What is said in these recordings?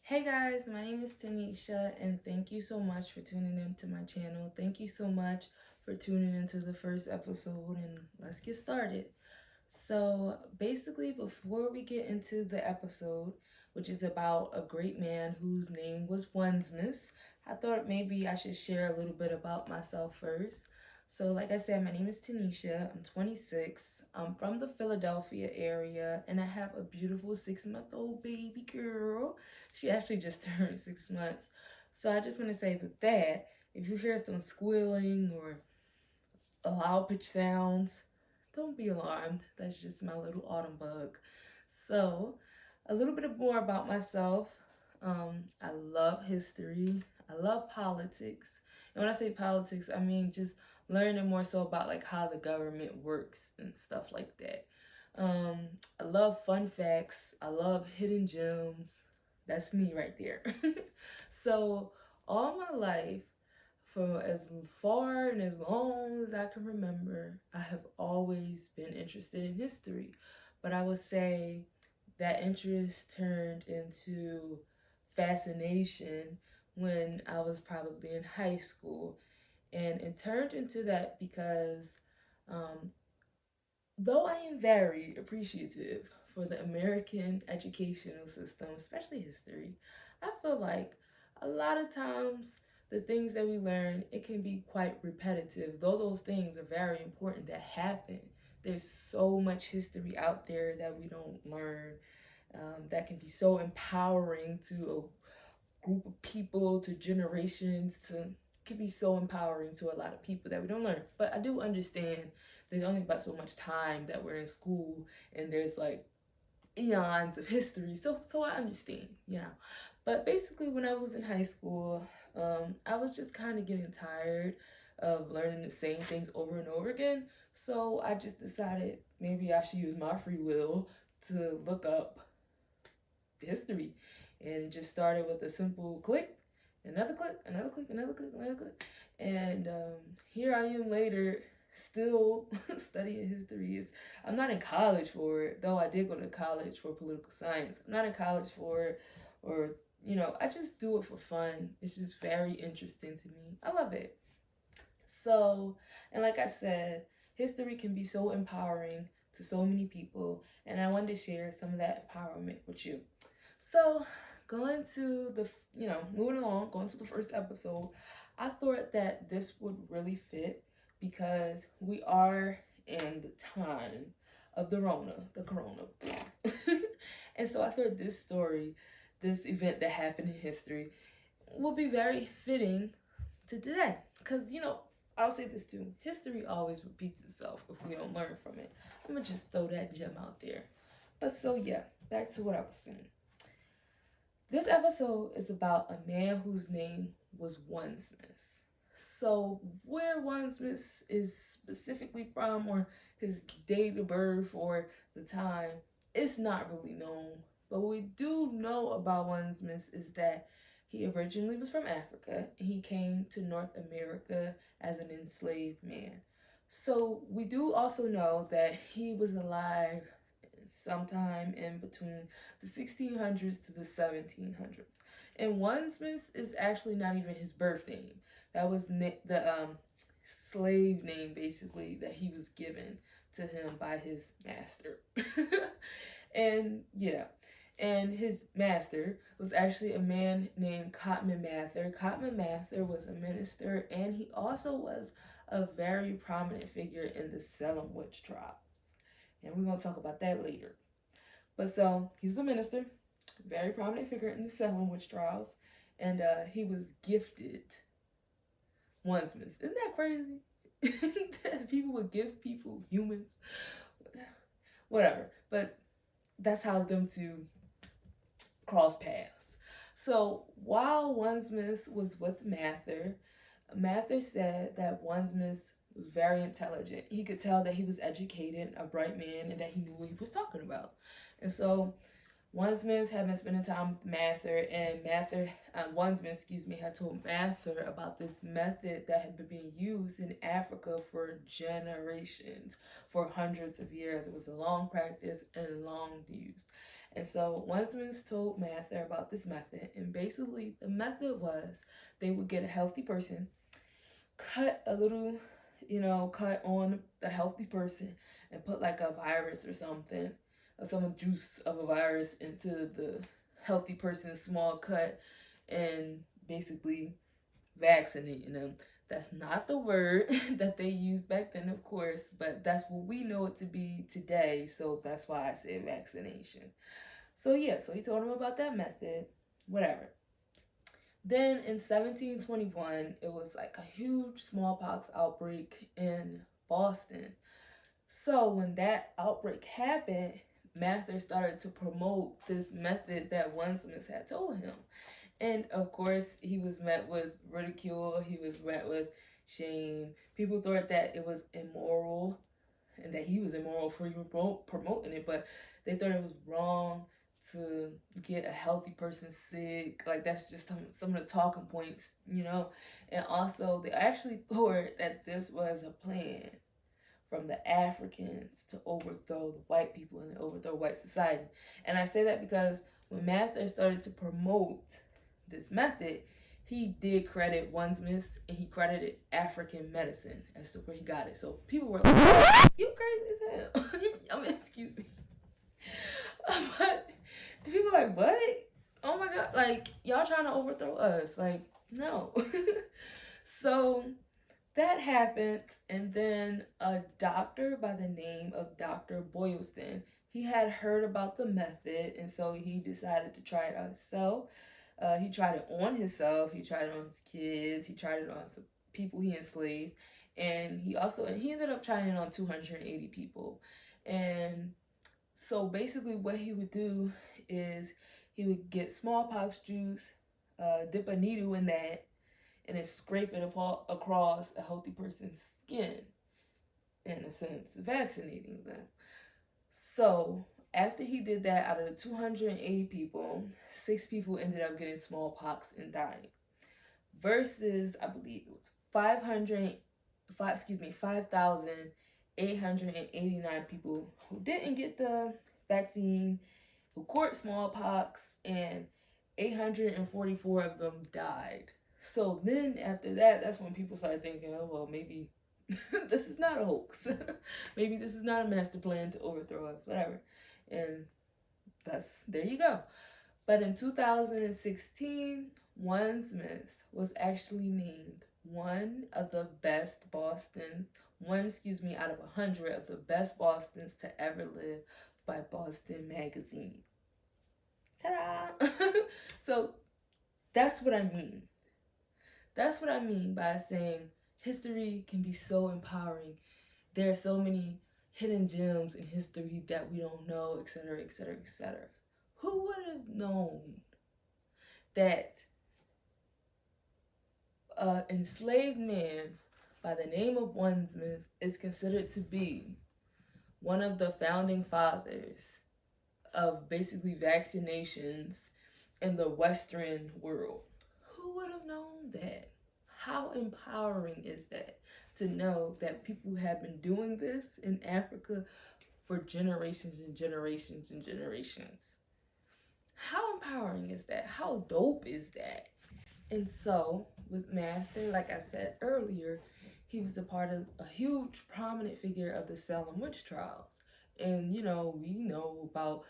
Hey guys, my name is Tanisha, and thank you so much for tuning in to my channel. Thank you so much for tuning into the first episode, and let's get started. So, basically, before we get into the episode, which is about a great man whose name was Onesimus, I thought maybe I should share a little bit about myself first. So, like I said, my name is Tanisha. I'm 26. I'm from the Philadelphia area, and I have a beautiful 6-month-old baby girl. She actually just turned 6 months. So, I just want to say with that, if you hear some squealing or loud pitch sounds, don't be alarmed. That's just my little autumn bug. So, a little bit more about myself. I love history. I love politics. And when I say politics, I mean just learning more so about like how the government works and stuff like that. Um, I love fun facts. I love hidden gems. That's me right there. So, all my life, for as far and as long as I can remember, I have always been interested in history. But I would say that interest turned into fascination when I was probably in high school. And it turned into that because um, though I am very appreciative for the American educational system, especially history, I feel like a lot of times the things that we learn, it can be quite repetitive. Though those things are very important that happen, there's so much history out there that we don't learn, that can be so empowering to a group of people, to generations, to can be so empowering to a lot of people that we don't learn. But I do understand there's only but so much time that we're in school, and there's like eons of history. So I understand, you know. But basically, when I was in high school, I was just kind of getting tired of learning the same things over and over again. So I just decided maybe I should use my free will to look up history. And it just started with a simple click, another click, another click, another click, another click. And here I am later, still studying history. I'm not in college for it, though I did go to college for political science. I'm not in college for it, or, I just do it for fun. It's just very interesting to me. I love it. So, and like I said, history can be so empowering to so many people, and I wanted to share some of that empowerment with you. So, going to moving along, going to the first episode, I thought that this would really fit because we are in the time of the corona. And so I thought this story, this event that happened in history, will be very fitting to today. Because, I'll say this too, history always repeats itself if we don't learn from it. I'm going to just throw that gem out there. But so, yeah, back to what I was saying. This episode is about a man whose name was Onesimus. So, where Onesimus is specifically from, or his date of birth, or the time, it's not really known. But what we do know about Onesimus is that he originally was from Africa. He came to North America as an enslaved man. So, we do also know that he was alive sometime in between the 1600s to the 1700s. And Onesimus is actually not even his birth name. That was the slave name, basically, that he was given to him by his master. And yeah, and his master was actually a man named Cotman Mather. Cotman Mather was a minister, and he also was a very prominent figure in the Salem witch trials. And we're going to talk about that later. But so he was a minister, very prominent figure in the Salem witch trials, and he was gifted Onesimus. Isn't that crazy? That people would gift people humans, whatever. But that's how them two cross paths. So while Onesimus was with Mather, Mather said that Onesimus was very intelligent. He could tell that he was educated, a bright man, and that he knew what he was talking about. And so Onesimus had been spending time with Mather, and Onesimus, had told Mather about this method that had been being used in Africa for generations, for hundreds of years. It was a long practice and long used. And so Onesimus told Mather about this method, and basically the method was they would get a healthy person, cut a little, cut on the healthy person and put like a virus or something, or some juice of a virus into the healthy person's small cut, and basically vaccinating them. That's not the word that they used back then, of course, but that's what we know it to be today. So that's why I say vaccination. So yeah, so he told him about that method, whatever. Then in 1721, it was like a huge smallpox outbreak in Boston. So when that outbreak happened, Mather started to promote this method that Onesimus had told him. And of course, he was met with ridicule, he was met with shame. People thought that it was immoral and that he was immoral for even promoting it, but they thought it was wrong to get a healthy person sick. Like, that's just some of the talking points, And also, they actually thought that this was a plan from the Africans to overthrow the white people and overthrow white society. And I say that because when Mather started to promote this method, he did credit Onesimus and he credited African medicine as to where he got it. So people were like, "You crazy as hell." I mean, excuse me. But the people were like, "What? Oh my God. Like, y'all trying to overthrow us. Like, no." So that happened, and then a doctor by the name of Dr. Boylston, he had heard about the method, and so he decided to try it on himself. He tried it on himself, he tried it on his kids, he tried it on some people he enslaved, and he ended up trying it on 280 people. And so basically what he would do is he would get smallpox juice, dip a needle in that, and then scrape it across a healthy person's skin, in a sense, vaccinating them. So after he did that, out of the 280 people, 6 people ended up getting smallpox and dying. Versus, I believe it was 5,889 people who didn't get the vaccine, who caught smallpox, and 844 of them died. So then after that, that's when people started thinking, oh, well, maybe this is not a hoax. Maybe this is not a master plan to overthrow us, whatever. And there you go. But in 2016, Onesimus was actually named one of the best Bostons, out of 100 of the best Bostons to ever live by Boston Magazine. Ta-da! So that's what I mean. That's what I mean by saying history can be so empowering. There are so many hidden gems in history that we don't know, etc., etc., etc. Who would have known that an enslaved man by the name of Onesimus is considered to be one of the founding fathers of basically vaccinations in the Western world? Who would have known that? How empowering is that to know that people have been doing this in Africa for generations and generations and generations? How empowering is that? How dope is that? And so, with Mather, like I said earlier, he was a part of a huge prominent figure of the Salem witch trials. And we know about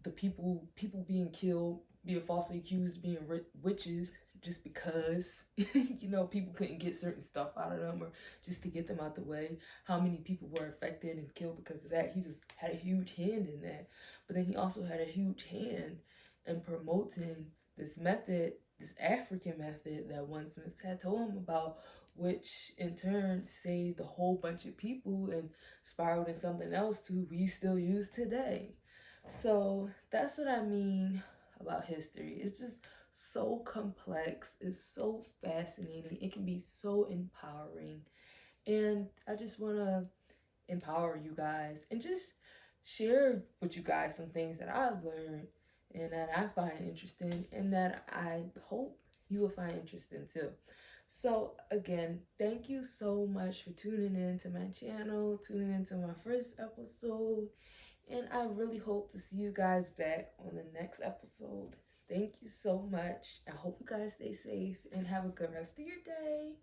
the people being killed, being falsely accused of being witches just because people couldn't get certain stuff out of them, or just to get them out the way. How many people were affected and killed because of that? He had a huge hand in that. But then he also had a huge hand in promoting this method, this African method that Onesimus had told him about, which in turn saved a whole bunch of people and spiraled in something else too we still use today. So that's what I mean about history. It's just so complex. It's so fascinating. It can be so empowering. And I just want to empower you guys and just share with you guys some things that I've learned and that I find interesting and that I hope you will find interesting too. So again, thank you so much for tuning in to my channel, tuning into my first episode. And I really hope to see you guys back on the next episode. Thank you so much. I hope you guys stay safe and have a good rest of your day.